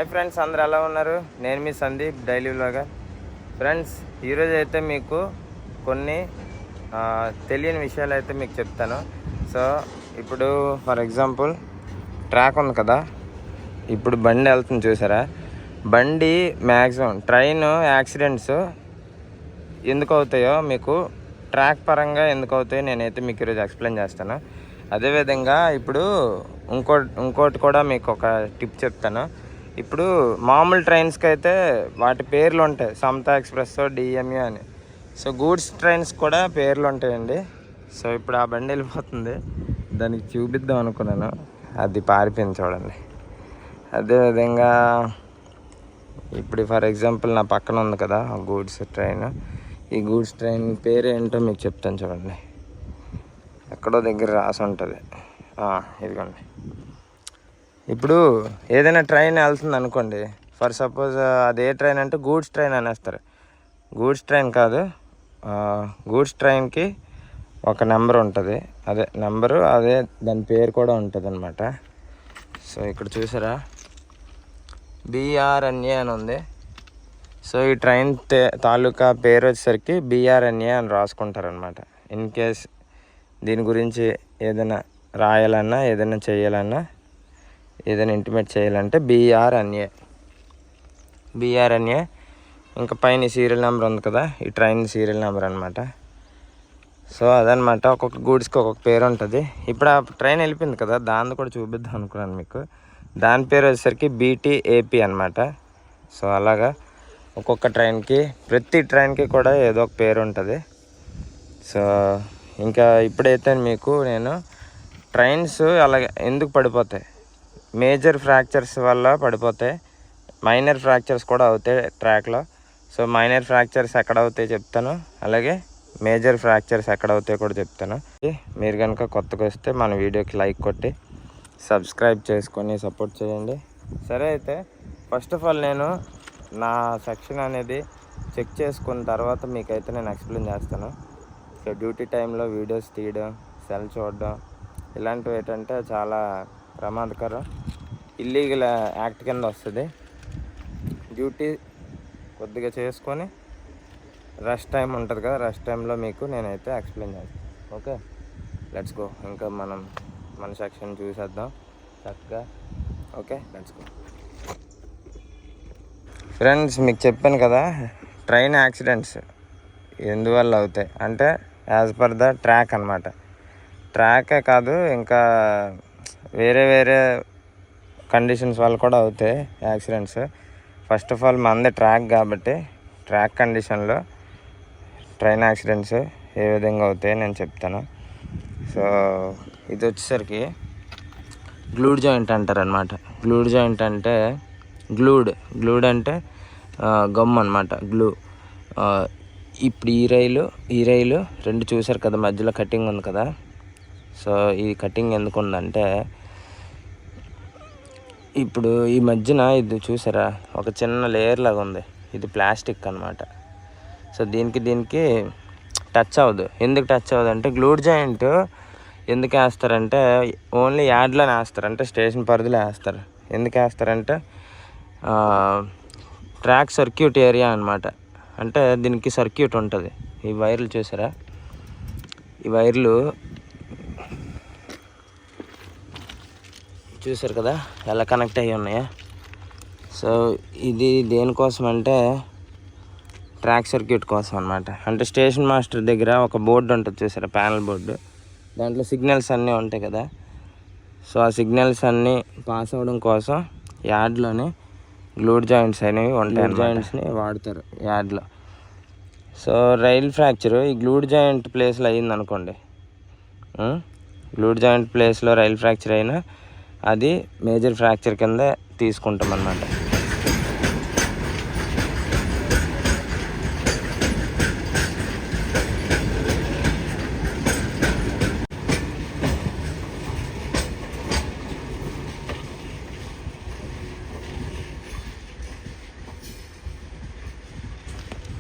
Hi friends, అందరూ ఎలా ఉన్నారు? నేను మీ సందీప్, డైలీ వ్లాగర్. ఫ్రెండ్స్, ఈరోజు అయితే మీకు కొన్ని తెలియని విషయాలు అయితే మీకు చెప్తాను. సో ఇప్పుడు ఫర్ ఎగ్జాంపుల్ ట్రాక్ ఉంది కదా, ఇప్పుడు బండి వెళ్తుంది చూసారా? బండి మ్యాక్సిమం ట్రైన్ యాక్సిడెంట్స్ ఎందుకు అవుతాయో, మీకు ట్రాక్ పరంగా ఎందుకు అవుతాయో నేనైతే మీకు ఈరోజు ఎక్స్ప్లెయిన్ చేస్తాను. అదేవిధంగా ఇప్పుడు ఇంకోటి కూడా మీకు ఒక టిప్ చెప్తాను. ఇప్పుడు మామూలు ట్రైన్స్కి అయితే వాటి పేర్లు ఉంటాయి, సమతా ఎక్స్ప్రెస్, డిఎంయూ అని. సో గూడ్స్ ట్రైన్స్ కూడా పేర్లు ఉంటాయండి. సో ఇప్పుడు ఆ బండి వెళ్ళిపోతుంది, దానికి చూపిద్దాం అనుకున్నాను, అది పారిపోయింది చూడండి. అదేవిధంగా ఇప్పుడు ఫర్ ఎగ్జాంపుల్ నా పక్కన ఉంది కదా గూడ్స్ ట్రైన్. ఈ గూడ్స్ ట్రైన్ పేరు ఏంటో మీకు చెప్తాను చూడండి. ఎక్కడో దగ్గర రాసి ఉంటుంది, ఇదిగోండి. ఇప్పుడు ఏదైనా ట్రైన్ వెళ్తుంది అనుకోండి, ఫర్ సపోజ్ అదే ట్రైన్ అంటే గూడ్స్ ట్రైన్ అనేస్తారు. గూడ్స్ ట్రైన్ కాదు, గూడ్స్ ట్రైన్కి ఒక నెంబర్ ఉంటుంది, అదే నెంబరు, అదే దాని పేరు కూడా ఉంటుంది అనమాట. సో ఇక్కడ చూసారా, బిఆర్ఎన్ఏ అని ఉంది. సో ఈ ట్రైన్ తాలూకా పేరు వచ్చేసరికి బిఆర్ఎన్ఏ అని రాసుకుంటారనమాట. ఇన్ కేస్ దీని గురించి ఏదైనా రాయాలన్నా, ఏదైనా చేయాలన్నా, ఏదైనా ఇంటిమేట్ చేయాలంటే బిఆర్ఎన్ఏ. ఇంకా పైన సీరియల్ నెంబర్ ఉంది కదా, ఈ ట్రైన్ సీరియల్ నెంబర్ అనమాట. సో అదనమాట, ఒక్కొక్క గూడ్స్కి ఒక్కొక్క పేరు ఉంటుంది. ఇప్పుడు ఆ ట్రైన్ వెళ్ళిపోయింది కదా, దాన్ని కూడా చూపిద్దాం అనుకున్నాను మీకు. దాని పేరు వచ్చేసరికి బీటీఏపీ అనమాట. సో అలాగా ఒక్కొక్క ట్రైన్కి, ప్రతి ట్రైన్కి కూడా ఏదో ఒక పేరు ఉంటుంది. సో ఇంకా ఇప్పుడైతే మీకు నేను ట్రైన్స్ అలాగే ఎందుకు పడిపోతాయి, మేజర్ ఫ్రాక్చర్స్ వల్ల పడిపోతాయి, మైనర్ ఫ్రాక్చర్స్ కూడా అవుతాయి ట్రాక్లో. సో మైనర్ ఫ్రాక్చర్స్ ఎక్కడ అవుతాయి చెప్తాను, అలాగే మేజర్ ఫ్రాక్చర్స్ ఎక్కడ అవుతాయో కూడా చెప్తాను. మీరు కనుక కొత్తగా వస్తే మన వీడియోకి లైక్ కొట్టి సబ్స్క్రైబ్ చేసుకొని సపోర్ట్ చేయండి. సరే, అయితే ఫస్ట్ ఆఫ్ ఆల్ నేను నా సెక్షన్ అనేది చెక్ చేసుకున్న తర్వాత మీకైతే నేను ఎక్స్ప్లెయిన్ చేస్తాను. సో డ్యూటీ టైంలో వీడియోస్ తీయడం, సెల్ చూడడం ఇలాంటివి ఏంటంటే చాలా ప్రమాదకరం, ఇల్లీగల్ యాక్ట్ కింద వస్తుంది. డ్యూటీ కొద్దిగా చేసుకొని రెస్ట్ టైం ఉంటుంది కదా, రెస్ట్ టైంలో మీకు నేనైతే ఎక్స్ప్లెయిన్ చేస్తాను. Okay, let's go. ఇంకా మన సెక్షన్ చూసేద్దాం చక్కగా. Okay, let's go. ఫ్రెండ్స్, మీకు చెప్పాను కదా, ట్రైన్ యాక్సిడెంట్స్ ఎందువల్ల అవుతాయి అంటే యాజ్ పర్ ద ట్రాక్ అనమాట. ట్రాకే కాదు, ఇంకా వేరే కండిషన్స్ వల్ల కూడా అవుతాయి యాక్సిడెంట్స్. ఫస్ట్ ఆఫ్ ఆల్ మనది ట్రాక్ కాబట్టి, ట్రాక్ కండిషన్లో ట్రైన్ యాక్సిడెంట్స్ ఏ విధంగా అవుతాయి నేను చెప్తాను. సో ఇది వచ్చేసరికి గ్లూడ్ జాయింట్ అంటారనమాట. గ్లూడ్ జాయింట్ అంటే గ్లూడ్ అంటే గమ్ అనమాట, గ్లూ. ఇప్పుడు ఈ రైలు రెండు చూసారు కదా, మధ్యలో కటింగ్ ఉంది కదా. సో ఈ కటింగ్ ఎందుకు ఉందంటే, ఇప్పుడు ఈ మధ్యన ఇది చూసారా, ఒక చిన్న లేయర్ లాగా ఉంది, ఇది ప్లాస్టిక్ అనమాట. సో దీనికి టచ్ అవ్వదు. ఎందుకు టచ్ అవ్వదు అంటే, గ్లూడ్ జాయింట్ ఎందుకు వేస్తారంటే ఓన్లీ యార్డ్లోనే వేస్తారు, అంటే స్టేషన్ పరిధిలో వేస్తారు. ఎందుకు వేస్తారంటే ట్రాక్ సర్క్యూట్ ఏరియా అనమాట. అంటే దీనికి సర్క్యూట్ ఉంటుంది. ఈ వైర్లు చూసారా, ఈ వైర్లు చూసారు కదా ఎలా కనెక్ట్ అయ్యి ఉన్నాయా. సో ఇది దేనికోసం అంటే ట్రాక్ సర్క్యూట్ కోసం అనమాట. అంటే స్టేషన్ మాస్టర్ దగ్గర ఒక బోర్డు ఉంటుంది చూసారా, ప్యానల్ బోర్డు, దాంట్లో సిగ్నల్స్ అన్నీ ఉంటాయి కదా. సో ఆ సిగ్నల్స్ అన్నీ పాస్ అవ్వడం కోసం యార్డ్లోనే గ్లూడ్ జాయింట్స్ అనేవి ఉంటాయి, జాయింట్స్ని వాడతారు యార్డ్లో. సో రైల్ ఫ్రాక్చర్ ఈ గ్లూడ్ జాయింట్ ప్లేస్లో అయ్యింది అనుకోండి, గ్లూడ్ జాయింట్ ప్లేస్లో రైల్ ఫ్రాక్చర్ అయినా అది మేజర్ ఫ్రాక్చర్ కింద తీసుకుంటాం అన్నమాట.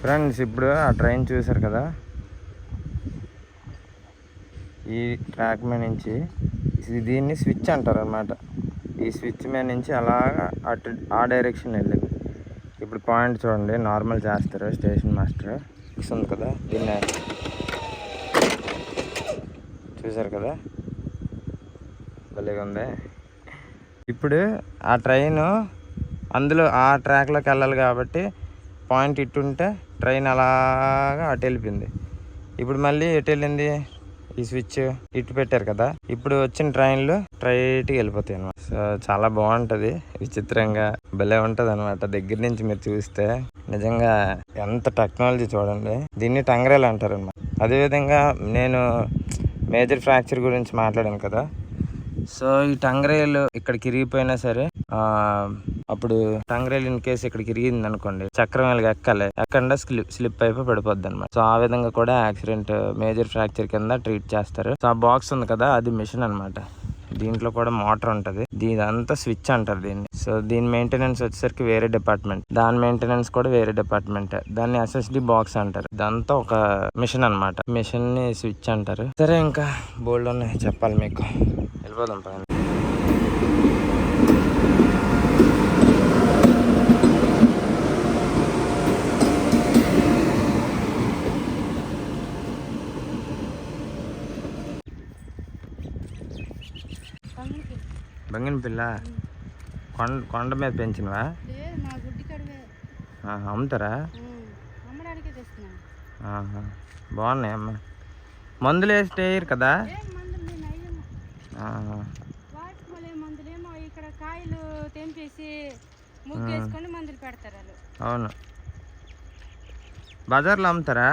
ఫ్రెండ్స్, ఇప్పుడు ఆ ట్రైన్ చూసారు కదా, ఈ ట్రాక్ మీద నుంచి దీన్ని స్విచ్ అంటారు అన్నమాట. ఈ స్విచ్ మీద నుంచి అలాగా అటు ఆ డైరెక్షన్ వెళ్ళింది. ఇప్పుడు పాయింట్ చూడండి, నార్మల్ చేస్తారు స్టేషన్ మాస్టర్. ఫిక్స్ ఉంది కదా, దీన్ని చూసారు కదా, భలేగా ఉంది. ఇప్పుడు ఆ ట్రైన్ అందులో ఆ ట్రాక్లోకి వెళ్ళాలి కాబట్టి పాయింట్ ఇట్టుంటే ట్రైన్ అలాగా అటు వెళ్ళిపోయింది. ఇప్పుడు మళ్ళీ ఎటు వెళ్ళింది, ఈ స్విచ్ ఇటు పెట్టారు కదా, ఇప్పుడు వచ్చిన ట్రైన్లు స్ట్రైట్గా వెళ్ళిపోతాయి అనమాట. సో చాలా బాగుంటుంది, విచిత్రంగా భలే ఉంటుంది అనమాట. దగ్గర నుంచి మీరు చూస్తే నిజంగా ఎంత టెక్నాలజీ చూడండి. దీన్ని టంగరేలు అంటారు అనమాట. అదేవిధంగా నేను మేజర్ ఫ్రాక్చర్ గురించి మాట్లాడాను కదా, సో ఈ టంగరేలు ఇక్కడికి ఇరిగిపోయినా సరే అప్పుడు టంగరేలు ఇన్ కేసు ఇక్కడికి ఇరిగింది అనుకోండి, చక్రం వెళ్ళగా ఎక్కకుండా స్లిప్ అయిపోయి పడిపోద్ది అనమాట. సో ఆ విధంగా కూడా యాక్సిడెంట్ మేజర్ ఫ్రాక్చర్ కింద ట్రీట్ చేస్తారు. సో ఆ బాక్స్ ఉంది కదా, అది మిషన్ అనమాట. దీంట్లో కూడా మోటార్ ఉంటుంది, దీదంతా స్విచ్ అంటారు దీన్ని. సో దీని మెయింటెనెన్స్ వచ్చేసరికి వేరే డిపార్ట్మెంట్, దాని మెయింటెనెన్స్ కూడా వేరే డిపార్ట్మెంట్. దాన్ని ఎస్ఎస్డి బాక్స్ అంటారు. ఇదంతా ఒక మిషన్ అనమాట. మిషన్ ని స్విచ్ అంటారు. సరే, ఇంకా బోల్డ్ ఉన్నాయి చెప్పాలి మీకు, వెళ్ళిపోదాం పైన. బంగిన పిల్ల కొండ మీద పెంచినవా? అమ్ముతారా? బాగున్నాయి అమ్మ. మందులు వేస్తే కదా. అవును, బజార్లో అమ్ముతారా?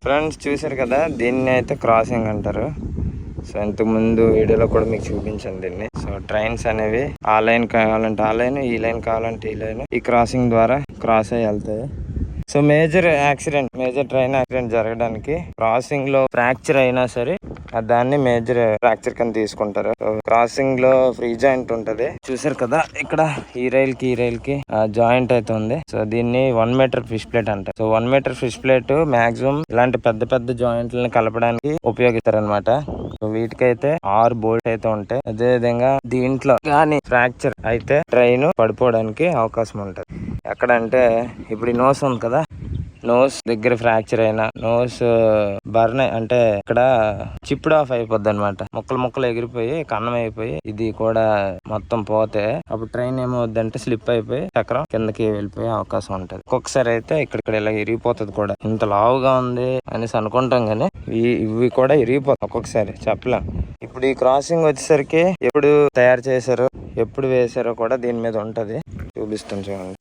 ఫ్రెండ్స్ చూసారు కదా, దీన్ని అయితే క్రాసింగ్ అంటారు. సో ఇంతకుముందు వీడియోలో కూడా మీకు చూపించాను దీన్ని. సో ట్రైన్స్ అనేవి ఆ లైన్ కావాలంటే ఆ లైన్, ఈ లైన్ కావాలంటే ఈ లైన్, ఈ క్రాసింగ్ ద్వారా క్రాస్ అయ్యి వెళ్తాయి. సో మేజర్ ట్రైన్ యాక్సిడెంట్ జరగడానికి క్రాసింగ్ లో ఫ్రాక్చర్ అయినా సరే దాన్ని మేజర్ ఫ్రాక్చర్ కింద తీసుకుంటారు. క్రాసింగ్ లో ఫ్రీ జాయింట్ ఉంటది, చూసారు కదా ఇక్కడ. ఈ రైల్ కి జాయింట్ అయితే ఉంది. సో దీన్ని 1 మీటర్ ఫిష్ ప్లేట్ అంటారు. So 1 metre fish plate maximum ఇలాంటి పెద్ద పెద్ద జాయింట్లను కలపడానికి ఉపయోగిస్తారు అనమాట. సో వీటికైతే 6 బోల్ట్ అయితే ఉంటాయి. అదే విధంగా దీంట్లో కానీ ఫ్రాక్చర్ అయితే ట్రైన్ పడిపోవడానికి అవకాశం ఉంటది. ఎక్కడంటే ఇప్పుడు ఈ నోస్ ఉంది కదా, నోస్ దగ్గర ఫ్రాక్చర్ అయినా, నోస్ బర్న్ అంటే ఇక్కడ చిప్పుడు ఆఫ్ అయిపోద్ది అనమాట. ముక్కలు ఎగిరిపోయి కన్నం అయిపోయి ఇది కూడా మొత్తం పోతే అప్పుడు ట్రైన్ ఏమవుద్దంటే స్లిప్ అయిపోయి చక్రం కిందకి వెళ్ళిపోయే అవకాశం ఉంటది. ఒక్కొక్కసారి అయితే ఇక్కడ ఇలా ఇరిగిపోతుంది కూడా. ఇంత లావుగా ఉంది అనేసి అనుకుంటాం కానీ ఇవి కూడా ఇరిగిపోతాయి ఒక్కొక్కసారి, చెప్పలేం. ఇప్పుడు ఈ క్రాసింగ్ వచ్చేసరికి ఎప్పుడు తయారు చేశారో ఎప్పుడు వేసారో కూడా దీని మీద ఉంటది. చూపిస్తాను చూడండి.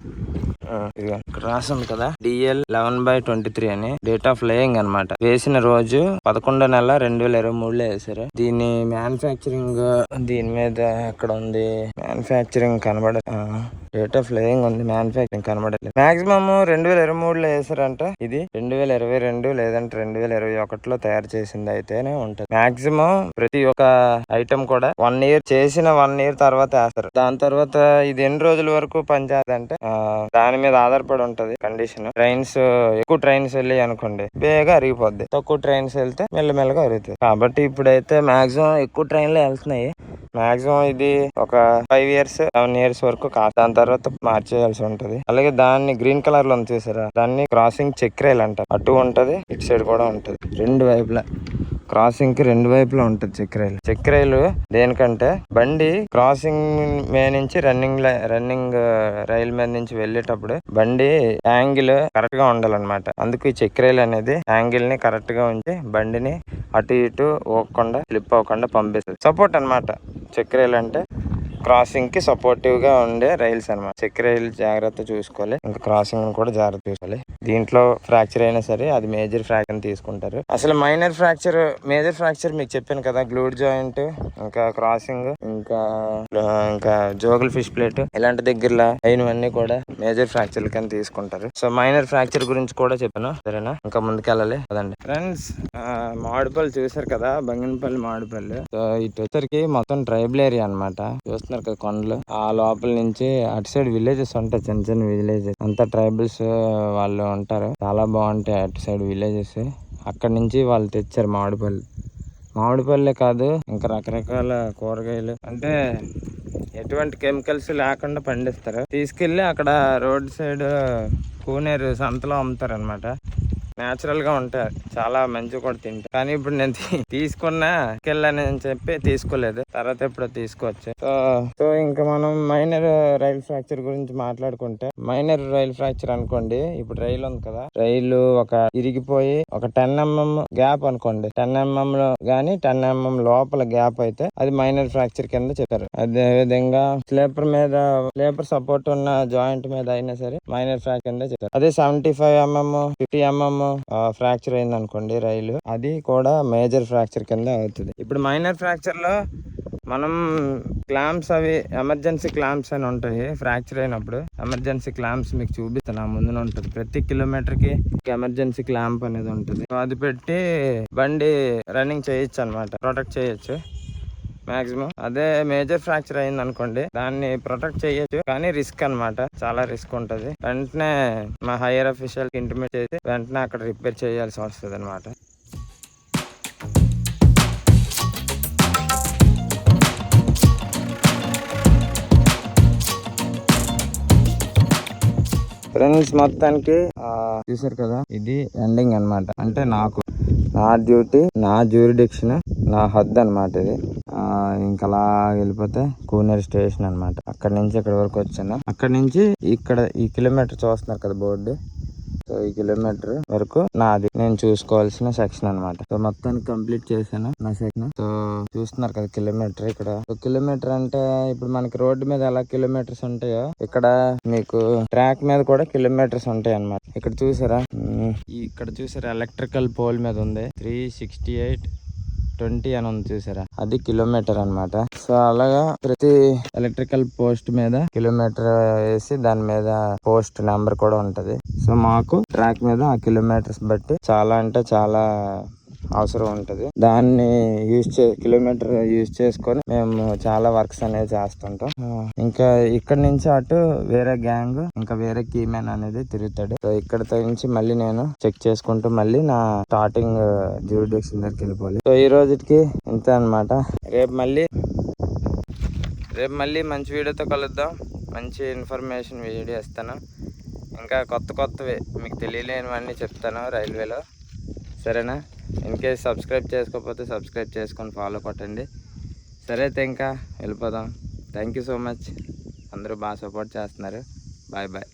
ఇక్కడ రాసింది కదా, DL 11/23 అని డేట్ ఆఫ్ లేయింగ్ అనమాట. వేసిన రోజు 11/11/2023 వేసారు. దీని మ్యానుఫ్యాక్చరింగ్ దీని మీద ఎక్కడ ఉంది, మ్యానుఫ్యాక్చరింగ్ కనబడదు. డేట్ ఆఫ్ లేయింగ్ ఉంది, మ్యానుఫ్యాక్చరింగ్ కనబడలేదు. మాక్సిమం 2023లో వేసారంట. ఇది 2022 లేదంటే 2021లో తయారు చేసింది అయితేనే ఉంటది. మాక్సిమం ప్రతి ఒక్క ఐటమ్ కూడా 1 ఇయర్ చేసిన 1 ఇయర్ తర్వాత వేస్తారు. దాని తర్వాత ఇది ఎన్ని రోజుల వరకు పనిచేస్తుందంటే దాని మీద ఆధారపడి ఉంటది కండిషన్. ట్రైన్స్ ఎక్కువ ట్రైన్స్ వెళ్ళి అనుకోండి బేగా అరిగిపోద్ది, తక్కువ ట్రైన్స్ వెళ్తే మెల్లమెల్లగా అరుగుతుంది. కాబట్టి ఇప్పుడైతే మాక్సిమం ఎక్కువ ట్రైన్లు వెళ్తున్నాయి. మాక్సిమం ఇది ఒక 5 ఇయర్స్ 7 ఇయర్స్ వరకు దాని తర్వాత మార్చేయాల్సి ఉంటది. అలాగే దాన్ని గ్రీన్ కలర్ లో చూసారా, దాన్ని క్రాసింగ్ చెక్ రైల్ అంటారు. అటు ఉంటది, ఇటు సైడ్ కూడా ఉంటది. రెండు వైపులా క్రాసింగ్ కి 2 వైపులా ఉంటది చెక్ రైలు. దేనికంటే బండి క్రాసింగ్ మీద నుంచి రన్నింగ్ రైల్ మీద నుంచి వెళ్ళేటప్పుడు బండి యాంగిల్ కరెక్ట్ గా ఉండాలన్నమాట. అందుకు ఈ చెక్ రైల్ అనేది యాంగిల్ ని కరెక్ట్ గా ఉంచి బండిని అటు ఇటు ఊగకుండా స్లిప్ అవ్వకుండా పంపిస్తుంది. సపోర్ట్ అనమాట చెక్ రైల్ అంటే. క్రాసింగ్ కి సపోర్టివ్ గా ఉండే రైల్స్ అనమాట. చెక్ రైల్ జాగ్రత్త చూసుకోవాలి, ఇంకా క్రాసింగ్ కూడా జాగ్రత్త చూసుకోవాలి. దీంట్లో ఫ్రాక్చర్ అయినా సరే అది మేజర్ ఫ్రాక్చర్ తీసుకుంటారు. అసలు మైనర్ ఫ్రాక్చర్, మేజర్ ఫ్రాక్చర్ మీకు చెప్పాను కదా, గ్లూడ్ జాయింట్, ఇంకా క్రాసింగ్, ఇంకా జోగల్ ఫిష్ ప్లేట్, ఇలాంటి దగ్గరలో అయినవన్నీ కూడా మేజర్ ఫ్రాక్చర్ కింద తీసుకుంటారు. సో మైనర్ ఫ్రాక్చర్ గురించి కూడా చెప్పాను, సరేనా? ఇంకా ముందుకెళ్ళాలి కదండి ఫ్రెండ్స్. మామిడిపల్లి చూసారు కదా, బంగినపల్లి మామిడిపల్లి. సో ఇటు వచ్చరికి మొత్తం ట్రైబల్ ఏరియా అనమాట. చూస్తున్నారు కదా కొండలు, ఆ లోపల నుంచి అటు సైడ్ విలేజెస్ ఉంటాయి, చిన్న చిన్న విలేజెస్ అంతా ట్రైబల్స్ వాళ్ళు ఉంటారు. చాలా బాగుంటాయి అటు సైడ్ విలేజెస్. అక్కడ నుంచి వాళ్ళు తెచ్చారు మామిడిపల్లి. మామిడి పళ్ళే కాదు, ఇంకా రకరకాల కూరగాయలు అంటే ఎటువంటి కెమికల్స్ లేకుండా పండిస్తారు. తీసుకెళ్లి అక్కడ రోడ్ సైడ్ కోనేరు సంతలో అమ్ముతారు అనమాట. నేచురల్ గా ఉంటాయి, చాలా మంచి కూడా తింటాయి. కానీ ఇప్పుడు నేను తీసుకున్నా వెళ్ళని చెప్పి తీసుకోలేదు, తర్వాత ఎప్పుడో తీసుకోవచ్చు. సో ఇంకా మనం మైనర్ రైల్ ఫ్రాక్చర్ గురించి మాట్లాడుకుంటే, మైనర్ రైల్ ఫ్రాక్చర్ అనుకోండి, ఇప్పుడు రైలు ఉంది కదా, రైలు ఒక ఇరిగిపోయి ఒక 10 mm గ్యాప్ అనుకోండి, 10 mm లో గానీ 10 mm లోపల గ్యాప్ అయితే అది మైనర్ ఫ్రాక్చర్ కింద చెప్తారు. అదే విధంగా స్లీపర్ సపోర్ట్ ఉన్న జాయింట్ మీద అయినా సరే మైనర్ ఫ్రాక్చర్ కింద చెప్తారు. అదే 75 mm 50 mm ఫ్రాక్చర్ అయింది అనుకోండి రైలు, అది కూడా మేజర్ ఫ్రాక్చర్ కింద అవుతుంది. ఇప్పుడు మైనర్ ఫ్రాక్చర్ లో మనం క్లాంప్స్, అవి ఎమర్జెన్సీ క్లాంప్స్ అని ఉంటాయి. ఫ్రాక్చర్ అయినప్పుడు ఎమర్జెన్సీ క్లాంప్స్ మీకు చూపిస్తాను, ముందున ఉంటుంది. ప్రతి కిలోమీటర్ కి ఎమర్జెన్సీ క్లాంప్ అనేది ఉంటుంది. అది పెట్టి బండి రన్నింగ్ చేయొచ్చు అనమాట, ప్రొటెక్ట్ చేయొచ్చు మాక్సిమం. అదే మేజర్ ఫ్రాక్చర్ అయింది అనుకోండి, దాన్ని ప్రొటెక్ట్ చేయొచ్చు కానీ రిస్క్ అనమాట, చాలా రిస్క్ ఉంటది. వెంటనే మా హైయర్ అఫీషియల్ కి ఇంటిమేట్ చేసి వెంటనే అక్కడ రిపేర్ చేయాల్సి వస్తుంది అనమాట. ఫ్రెండ్స్ మొత్తానికి చూసారు కదా, ఇది ఎండింగ్ అన్నమాట. అంటే నాకు నా డ్యూటీ, నా జ్యూరిడిక్షన్, నా హద్దు అనమాట ఇది. ఇంకా అలా వెళ్ళిపోతే కోనేరు స్టేషన్ అన్నమాట. అక్కడ నుంచి ఇక్కడ వరకు వచ్చాను. అక్కడ నుంచి ఇక్కడ ఈ కిలోమీటర్ చూస్తున్నారు కదా బోర్డు, సో ఈ కిలోమీటర్ వరకు నాది, నేను చూసుకోవాల్సిన సెక్షన్ అన్నమాట. సో మొత్తానికి కంప్లీట్ చేశాను నా సెక్షన్. సో చూస్తున్నారు కదా కిలోమీటర్. ఇక్కడ కిలోమీటర్ అంటే ఇప్పుడు మనకి రోడ్డు మీద ఎలా కిలోమీటర్స్ ఉంటాయో, ఇక్కడ మీకు ట్రాక్ మీద కూడా కిలోమీటర్స్ ఉంటాయి అన్నమాట. ఇక్కడ చూసారా, ఇక్కడ చూసారా ఎలక్ట్రికల్ పోల్ మీద ఉంది 368.20 అని ఉంది చూసారా, అది కిలోమీటర్ అన్నమాట. సో అలాగా ప్రతి ఎలక్ట్రికల్ పోస్ట్ మీద కిలోమీటర్ వేసి దాని మీద పోస్ట్ నెంబర్ కూడా ఉంటది. సో మాకు ట్రాక్ మీద ఆ కిలోమీటర్స్ బట్టి చాలా అంటే చాలా అవసరం ఉంటది. దాన్ని కిలోమీటర్ యూజ్ చేసుకొని మేము చాలా వర్క్స్ అనేది చేస్తుంటాం. ఇంకా ఇక్కడ నుంచి అటు వేరే గ్యాంగ్, ఇంకా వేరే కీమెన్ అనేది తిరుగుతాడు. సో ఇక్కడ నుంచి మళ్ళీ నేను చెక్ చేసుకుంటూ మళ్ళీ నా స్టార్టింగ్ జ్యూరిడిక్షన్ దగ్గరికి వెళ్ళిపోవాలి. సో ఈ రోజుకి ఇంతే అన్నమాట. రేపు మళ్ళీ మంచి వీడియోతో కలుద్దాం. మంచి ఇన్ఫర్మేషన్ వీడియో ఇస్తాను. ఇంకా కొత్తవి మీకు తెలియలేనివన్నీ చెప్తాను రైల్వేలో, సరేనా? ఇన్ కేస్ సబ్స్క్రైబ్ చేసుకోకపోతే సబ్స్క్రైబ్ చేసుకొని ఫాలో కొట్టండి. సరే అయితే ఇంకా వెళ్ళిపోదాం. థ్యాంక్ యూ సో మచ్, అందరూ బాగా సపోర్ట్ చేస్తున్నారు. Bye bye.